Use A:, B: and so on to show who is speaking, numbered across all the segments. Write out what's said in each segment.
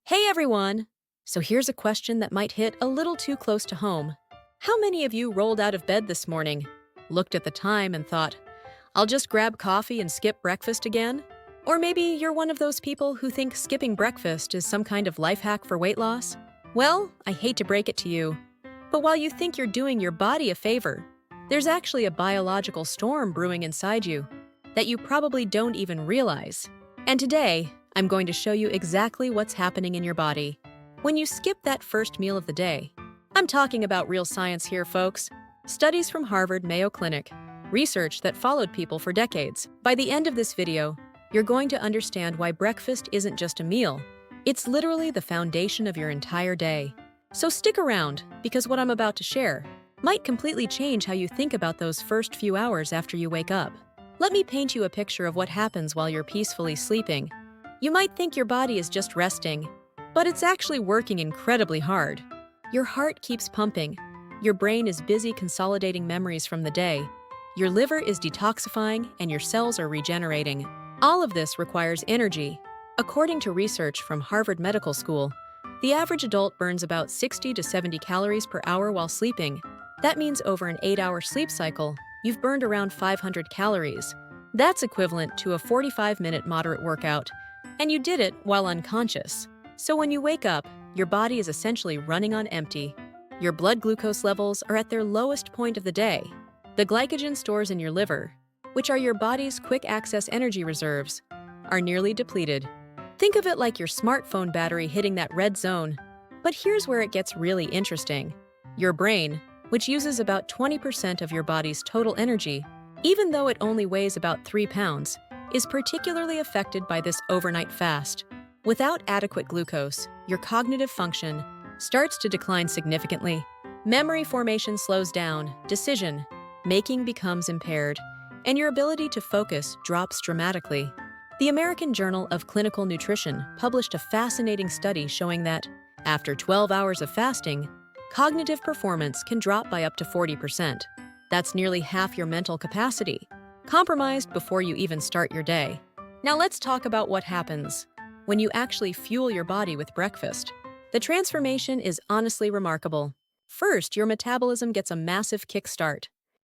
A: Hey everyone! So here's a question that might hit a little too close to home. How many of you rolled out of bed this morning, looked at the time and thought, I'll just grab coffee and skip breakfast again? Or maybe you're one of those people who think skipping breakfast is some kind of life hack for weight loss? Well, I hate to break it to you, but while you think you're doing your body a favor, there's actually a biological storm brewing inside you that you probably don't even realize. And today, I'm going to show you exactly what's happening in your body when you skip that first meal of the day. I'm talking about real science here, folks. Studies from Harvard Mayo Clinic, research that followed people for decades. By the end of this video, you're going to understand why breakfast isn't just a meal. It's literally the foundation of your entire day. So stick around, because what I'm about to share might completely change how you think about those first few hours after you wake up. Let me paint you a picture of what happens while you're peacefully sleeping. You might think your body is just resting, but it's actually working incredibly hard. Your heart keeps pumping, your brain is busy consolidating memories from the day, your liver is detoxifying, and your cells are regenerating. All of this requires energy. According to research from Harvard Medical School, the average adult burns about 60 to 70 calories per hour while sleeping. That means over an 8-hour sleep cycle, you've burned around 500 calories. That's equivalent to a 45-minute moderate workout. And you did it while unconscious. So when you wake up, your body is essentially running on empty. Your blood glucose levels are at their lowest point of the day. The glycogen stores in your liver, which are your body's quick-access energy reserves, are nearly depleted. Think of it like your smartphone battery hitting that red zone. But here's where it gets really interesting. Your brain, which uses about 20% of your body's total energy, even though it only weighs about 3 pounds, is particularly affected by this overnight fast. Without adequate glucose, your cognitive function starts to decline significantly. Memory formation slows down, decision-making becomes impaired, and your ability to focus drops dramatically. The American Journal of Clinical Nutrition published a fascinating study showing that, after 12 hours of fasting, cognitive performance can drop by up to 40%. That's nearly half your mental capacity, compromised before you even start your day. Now let's talk about what happens when you actually fuel your body with breakfast. The transformation is honestly remarkable. First, your metabolism gets a massive kickstart.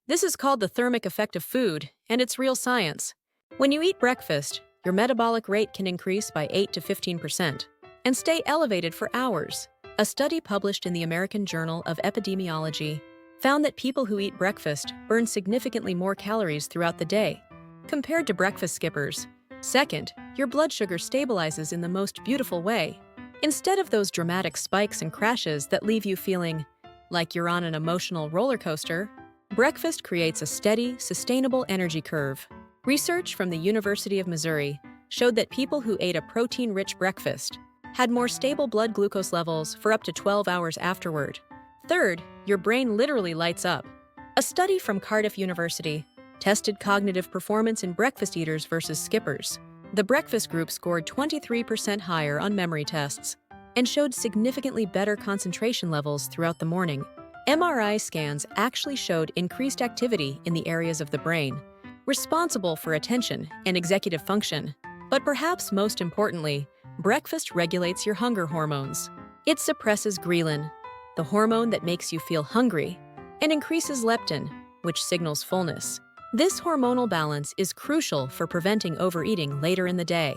A: This is called the thermic effect of food, and it's real science. When you eat breakfast, your metabolic rate can increase by 8 to 15% and stay elevated for hours. A study published in the American Journal of Epidemiology found that people who eat breakfast burn significantly more calories throughout the day compared to breakfast skippers. Second, your blood sugar stabilizes in the most beautiful way. Instead of those dramatic spikes and crashes that leave you feeling like you're on an emotional roller coaster, breakfast creates a steady, sustainable energy curve. Research from the University of Missouri showed that people who ate a protein-rich breakfast had more stable blood glucose levels for up to 12 hours afterward. Third, your brain literally lights up. A study from Cardiff University tested cognitive performance in breakfast eaters versus skippers. The breakfast group scored 23% higher on memory tests and showed significantly better concentration levels throughout the morning. MRI scans actually showed increased activity in the areas of the brain responsible for attention and executive function. But perhaps most importantly, breakfast regulates your hunger hormones. It suppresses ghrelin, the hormone that makes you feel hungry, and increases leptin, which signals fullness. This hormonal balance is crucial for preventing overeating later in the day.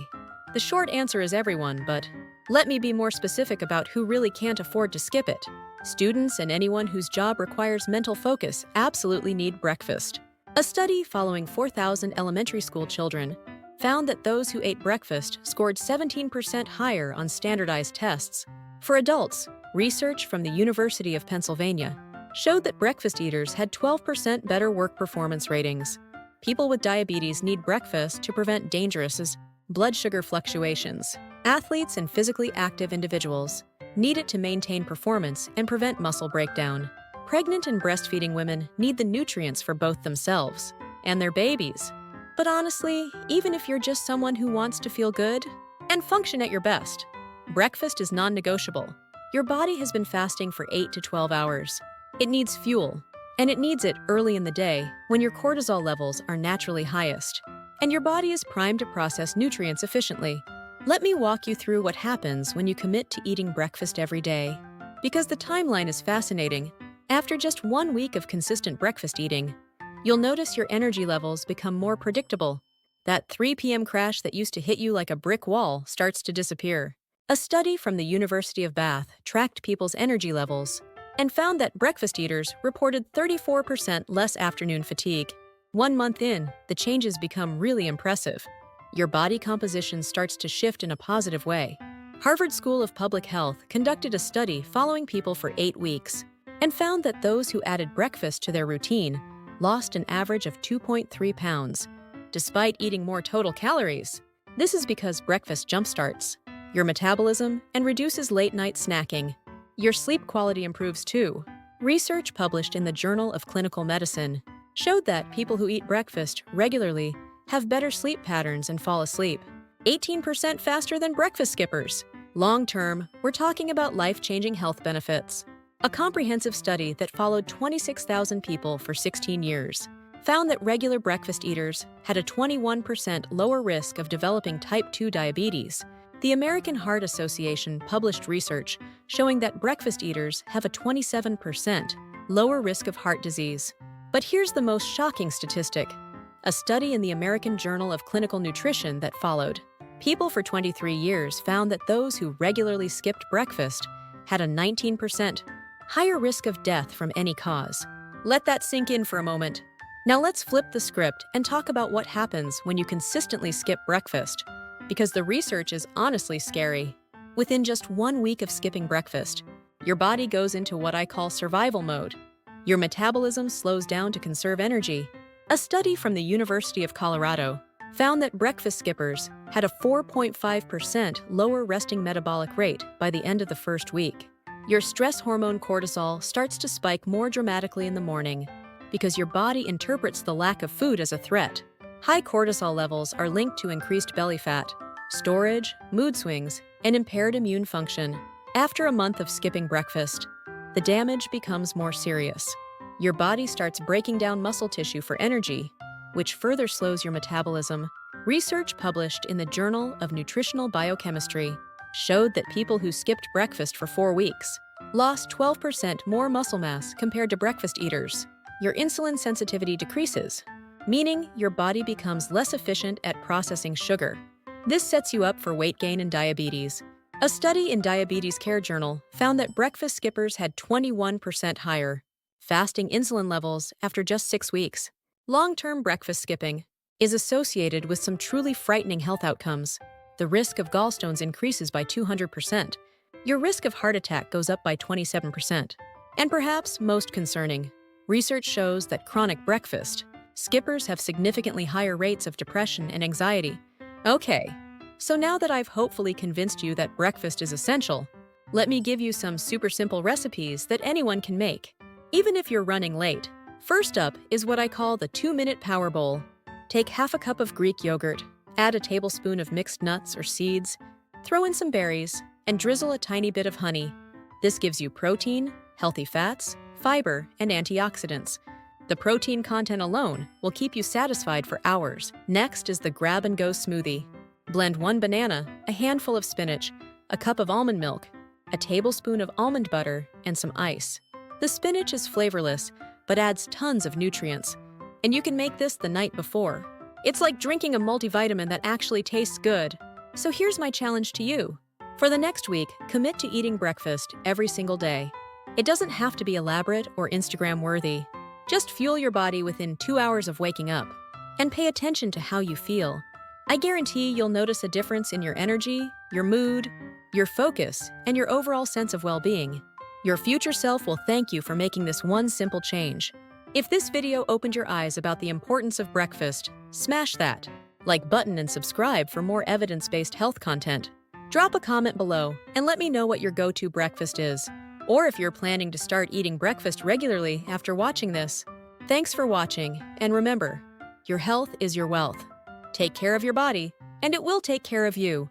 A: The short answer is everyone, but let me be more specific about who really can't afford to skip it. Students and anyone whose job requires mental focus absolutely need breakfast. A study following 4,000 elementary school children found that those who ate breakfast scored 17% higher on standardized tests. For adults, research from the University of Pennsylvania showed that breakfast eaters had 12% better work performance ratings. People with diabetes need breakfast to prevent dangerous blood sugar fluctuations. Athletes and physically active individuals need it to maintain performance and prevent muscle breakdown. Pregnant and breastfeeding women need the nutrients for both themselves and their babies. But honestly, even if you're just someone who wants to feel good and function at your best, breakfast is non-negotiable. Your body has been fasting for 8 to 12 hours. It needs fuel, and it needs it early in the day when your cortisol levels are naturally highest, and your body is primed to process nutrients efficiently. Let me walk you through what happens when you commit to eating breakfast every day. Because the timeline is fascinating. After just 1 week of consistent breakfast eating, you'll notice your energy levels become more predictable. That 3 p.m. crash that used to hit you like a brick wall starts to disappear. A study from the University of Bath tracked people's energy levels and found that breakfast eaters reported 34% less afternoon fatigue. 1 month in, the changes become really impressive. Your body composition starts to shift in a positive way. Harvard School of Public Health conducted a study following people for 8 weeks and found that those who added breakfast to their routine lost an average of 2.3 pounds, despite eating more total calories. This is because breakfast jumpstarts your metabolism and reduces late-night snacking. Your sleep quality improves too. Research published in the Journal of Clinical Medicine showed that people who eat breakfast regularly have better sleep patterns and fall asleep 18% faster than breakfast skippers. Long-term, we're talking about life-changing health benefits. A comprehensive study that followed 26,000 people for 16 years found that regular breakfast eaters had a 21% lower risk of developing type 2 diabetes. The American Heart Association published research showing that breakfast eaters have a 27% lower risk of heart disease. But here's the most shocking statistic. A study in the American Journal of Clinical Nutrition that followed people for 23 years found that those who regularly skipped breakfast had a 19% higher risk of death from any cause. Let that sink in for a moment. Now let's flip the script and talk about what happens when you consistently skip breakfast, because the research is honestly scary. Within just 1 week of skipping breakfast, your body goes into what I call survival mode. Your metabolism slows down to conserve energy. A study from the University of Colorado found that breakfast skippers had a 4.5% lower resting metabolic rate by the end of the first week. Your stress hormone cortisol starts to spike more dramatically in the morning because your body interprets the lack of food as a threat. High cortisol levels are linked to increased belly fat, storage, mood swings, and impaired immune function. After a month of skipping breakfast, the damage becomes more serious. Your body starts breaking down muscle tissue for energy, which further slows your metabolism. Research published in the Journal of Nutritional Biochemistry showed that people who skipped breakfast for 4 weeks lost 12% more muscle mass compared to breakfast eaters. Your insulin sensitivity decreases, meaning your body becomes less efficient at processing sugar. This sets you up for weight gain and diabetes. A study in Diabetes Care Journal found that breakfast skippers had 21% higher fasting insulin levels after just 6 weeks. Long-term breakfast skipping is associated with some truly frightening health outcomes. The risk of gallstones increases by 200%. Your risk of heart attack goes up by 27%. And perhaps most concerning, research shows that chronic breakfast skippers have significantly higher rates of depression and anxiety. Okay, so now that I've hopefully convinced you that breakfast is essential, let me give you some super simple recipes that anyone can make, even if you're running late. First up is what I call the 2-minute power bowl. Take half a cup of Greek yogurt, add a tablespoon of mixed nuts or seeds, throw in some berries, and drizzle a tiny bit of honey. This gives you protein, healthy fats, fiber, and antioxidants. The protein content alone will keep you satisfied for hours. Next is the grab-and-go smoothie. Blend 1 banana, a handful of spinach, a cup of almond milk, a tablespoon of almond butter, and some ice. The spinach is flavorless, but adds tons of nutrients. And you can make this the night before. It's like drinking a multivitamin that actually tastes good. So here's my challenge to you. For the next week, commit to eating breakfast every single day. It doesn't have to be elaborate or Instagram-worthy. Just fuel your body within 2 hours of waking up. And pay attention to how you feel. I guarantee you'll notice a difference in your energy, your mood, your focus, and your overall sense of well-being. Your future self will thank you for making this one simple change. If this video opened your eyes about the importance of breakfast, smash that like button and subscribe for more evidence-based health content. Drop a comment below and let me know what your go-to breakfast is, or if you're planning to start eating breakfast regularly after watching this. Thanks for watching, and remember, your health is your wealth. Take care of your body, and it will take care of you.